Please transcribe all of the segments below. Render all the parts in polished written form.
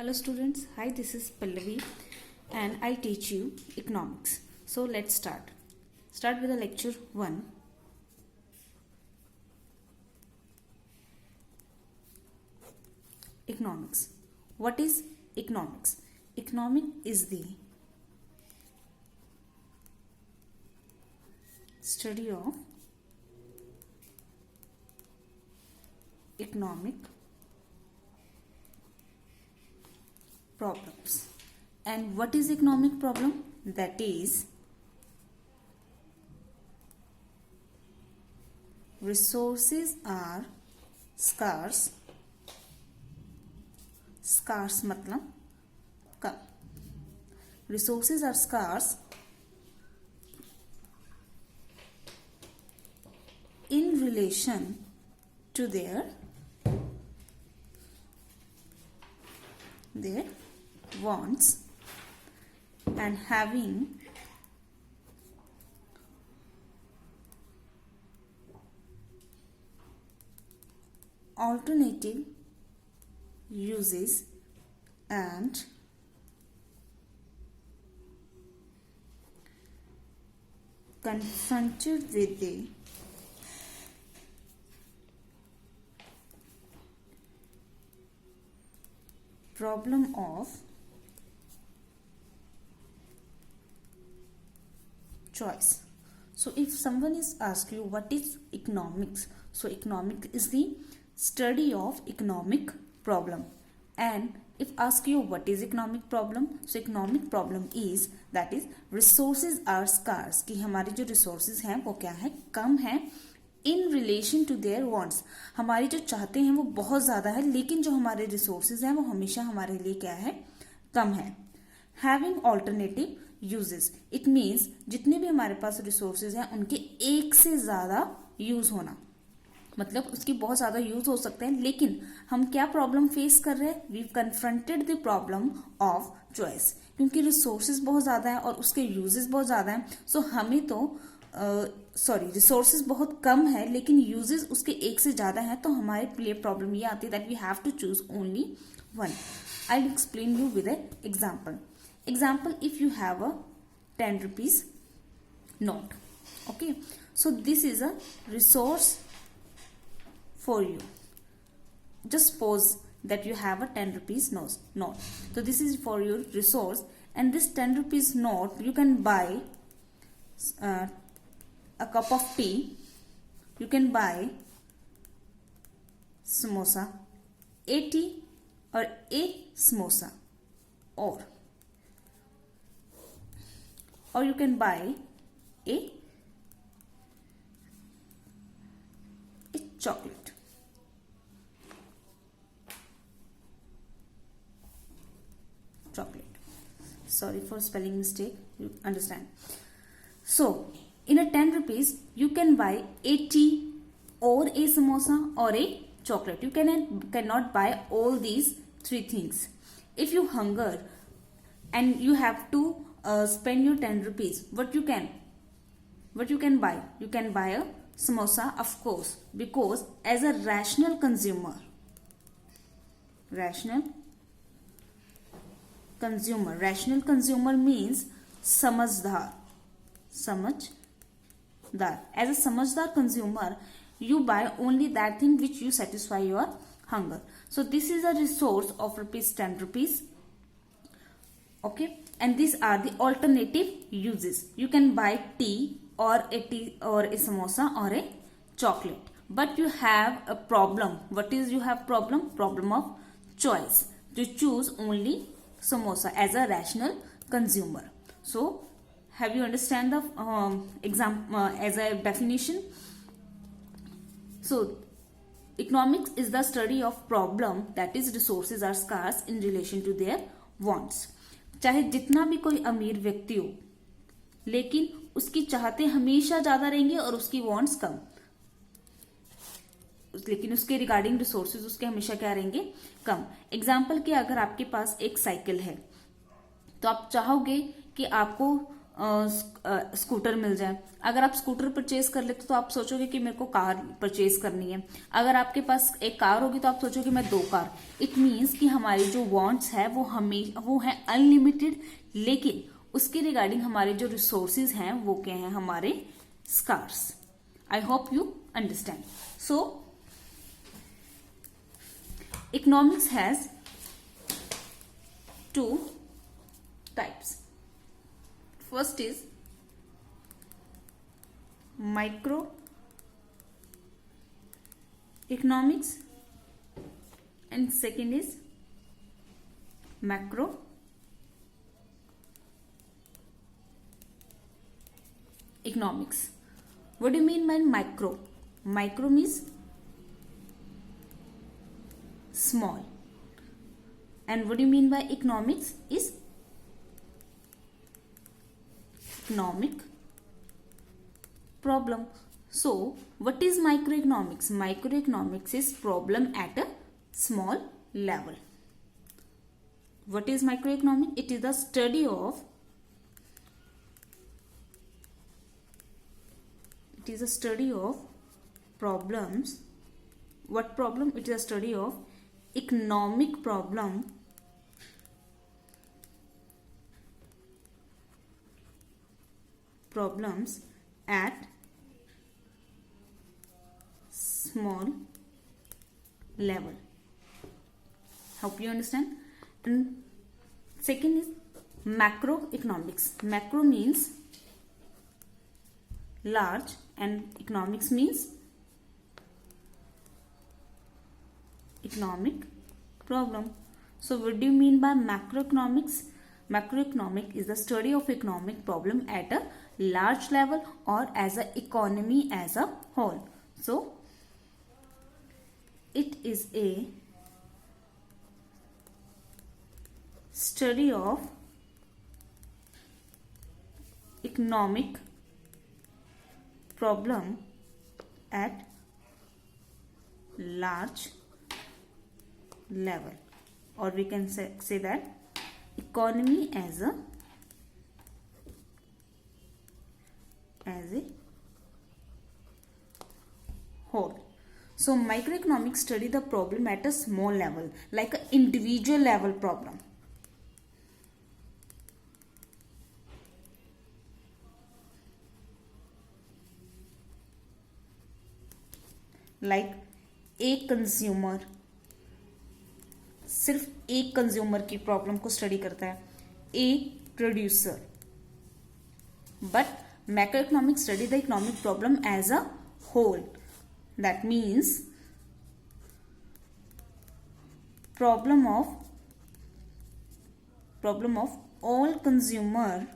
Hello students, hi, this is Pallavi and I teach you economics. So let's start. Start with the lecture 1. Economics. What is economics? Economic is the study of economic problems. And what is economic problem? That is resources are scarce. Scarce मतलब कम. Resources are scarce in relation to their wants and having alternative uses and confronted with the problem of choice. So if someone is asked you what is economics, so economics is the study of economic problem. And if ask you what is economic problem, so economic problem is that is resources are scarce, कि हमारे जो resources हैं वो क्या है, कम है in relation to their wants. हमारी जो चाहते हैं वो बहुत ज़्यादा है, लेकिन जो हमारे resources हैं वो हमेशा हमारे लिए क्या है, कम है. Having alternative uses, it means जितने भी हमारे पास resources हैं उनके एक से ज़्यादा यूज़ होना, मतलब उसकी बहुत ज़्यादा यूज़ हो सकते हैं, लेकिन हम क्या प्रॉब्लम फेस कर रहे हैं, we confronted the problem of choice, क्योंकि रिसोर्सेज बहुत ज़्यादा है और उसके यूजेस बहुत ज़्यादा हैं. सो हमें तो रिसोर्सेज बहुत कम है लेकिन यूजेस उसके एक से ज़्यादा हैं, तो हमारे लिए प्रॉब्लम ये आती है that we have to choose only one. I will explain you with a example. If you have a 10 rupees note, okay, so this is a resource for you. Just suppose that you have a 10 rupees note. So this is for your resource, and this 10 rupees note you can buy a cup of tea, you can buy samosa, a tea or a samosa, or you can buy a chocolate. Sorry for spelling mistake, you understand. So in a 10 rupees you can buy a tea or a samosa or a chocolate. You cannot buy all these three things. If you hunger and you have to spend your 10 rupees, what you can buy? You can buy a samosa, of course, because as a rational consumer means समझदार. As a समझदार consumer, you buy only that thing which you satisfy your hunger. So this is a resource of ₹10 rupees. Okay, and these are the alternative uses. You can buy tea or a samosa or a chocolate, but you have a problem. What is you have problem of choice, to choose only samosa as a rational consumer. So have you understand the as a definition? So economics is the study of problem that is resources are scarce in relation to their wants. चाहे जितना भी कोई अमीर व्यक्ति हो, लेकिन उसकी चाहते हमेशा ज्यादा रहेंगे और उसकी वांट्स कम, लेकिन उसके रिगार्डिंग रिसोर्सेज उसके हमेशा क्या रहेंगे, कम. एग्जाम्पल के अगर आपके पास एक साइकिल है तो आप चाहोगे कि आपको स्कूटर मिल जाए। अगर आप स्कूटर परचेज कर लेते तो आप सोचोगे कि मेरे को कार परचेज करनी है। अगर आपके पास एक कार होगी तो आप सोचोगे मैं 2 कार। इट मीन्स कि हमारी जो वांट्स है वो है अनलिमिटेड, लेकिन उसके रिगार्डिंग हमारे जो रिसोर्सेज हैं वो क्या हैं, हमारे scarce. I hope you understand. So economics has 2 types. First is micro economics and second is macro economics. What do you mean by micro? Micro means small, and what do you mean by economics is economic problem. So what is microeconomics? Microeconomics is problem at a small level. What is microeconomics? It is the study of problems. What problem? It is a study of economic problems at small level. Hope you understand. And second is macroeconomics. Macro means large and economics means economic problem. So what do you mean by macroeconomics? Macroeconomic is the study of economic problem at a large level or as a economy as a whole. So it is a study of economic problem at large level, or we can say that economy as a whole. So microeconomics study the problem at a small level, like an individual level problem. Like एक consumer सिर्फ एक consumer की problem को study करता है, एक producer. But macroeconomics study the economic problem as a whole. That means problem of all consumer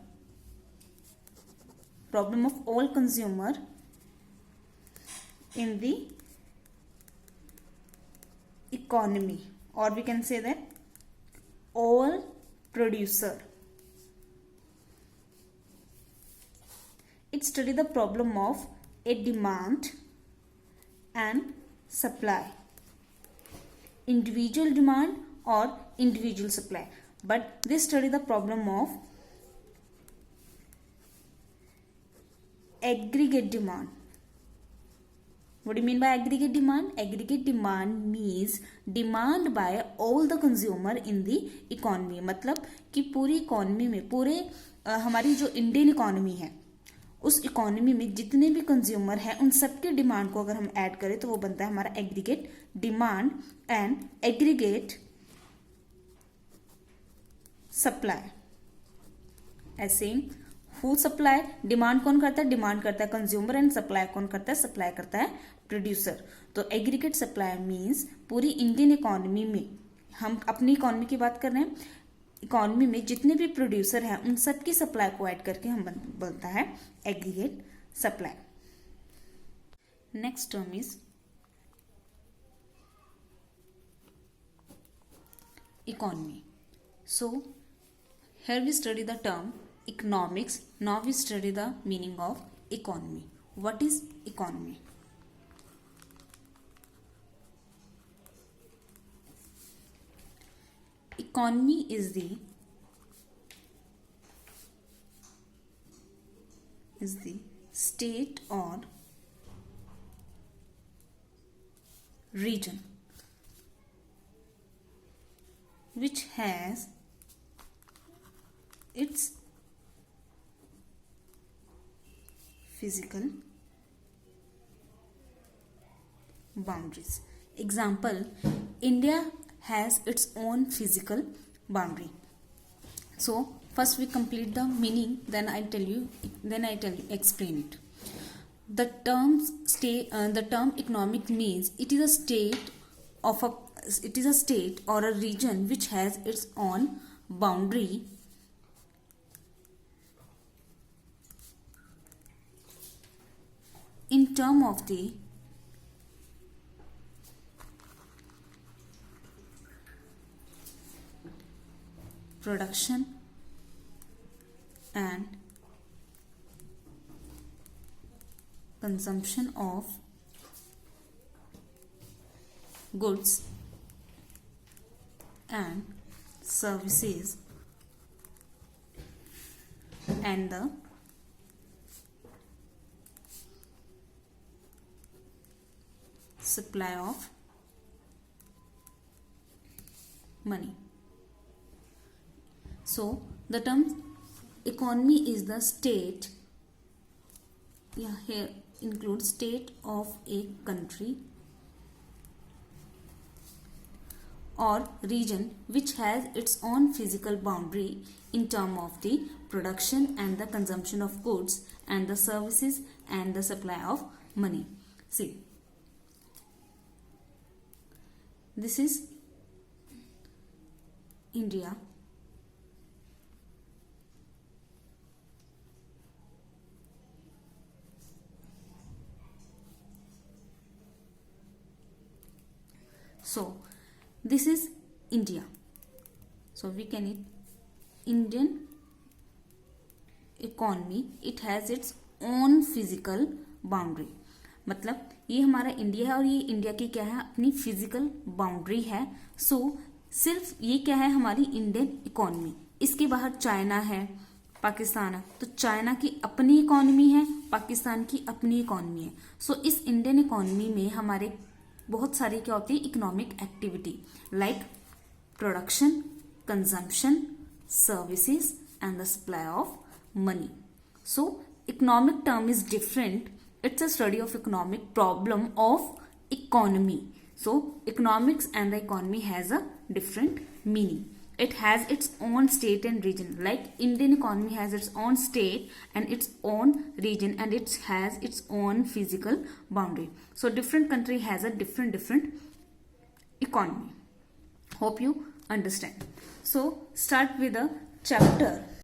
in the economy, or we can say that all producer. It study the problem of a demand and supply, individual demand or individual supply, but they study the problem of aggregate demand. What do you mean by aggregate demand? Aggregate demand means demand by all the consumer in the economy. मतलब कि पूरी economy में हमारी जो Indian economy है उस economy में जितने भी कंज्यूमर हैं उन सबके डिमांड को अगर हम ऐड करें तो वो बनता है हमारा aggregate demand and aggregate supply. ऐसे फूड सप्लाई डिमांड कौन करता है? डिमांड करता है कंज्यूमर, एंड सप्लाई कौन करता है? सप्लाई करता है प्रोड्यूसर. तो एग्रीगेट सप्लाई मींस पूरी इंडियन इकोनॉमी में, हम अपनी इकोनॉमी की बात कर रहे हैं, इकोनॉमी में जितने भी प्रोड्यूसर हैं उन सबकी सप्लाई को ऐड करके हम बनता है aggregate supply. Next term is economy. So here we study the term economics. Now we study the meaning of economy. What is economy? Economy is the is the state or region which has its physical boundaries. Example, India has its own physical boundary. So first we complete the meaning, then I tell you explain it. The term economic means it is a state or a region which has its own boundary in term of the production and consumption of goods and services and the supply of money. So the term economy is the state, here includes state of a country or region which has its own physical boundary in term of the production and the consumption of goods and the services and the supply of money. See, this is India. So this is India. So we can Indian economy, it has its own physical boundary. मतलब ये हमारा India है और ये India की क्या है, अपनी फिजिकल बाउंड्री है. सो सिर्फ ये क्या है, हमारी इंडियन इकोनॉमी. इसके बाहर चाइना है, पाकिस्तान है, तो चाइना की अपनी इकोनॉमी है, पाकिस्तान की अपनी इकोनॉमी है. सो इस इंडियन इकोनॉमी में हमारे बहुत सारी क्या होती है, economic activity like production, consumption, services and the supply of money. So economic term is different. It's a study of economic problem of economy. So economics and the economy has a different meaning. It has its own state and region. Like Indian economy has its own state and its own region, and it has its own physical boundary. So different country has a different economy. Hope you understand. So start with a chapter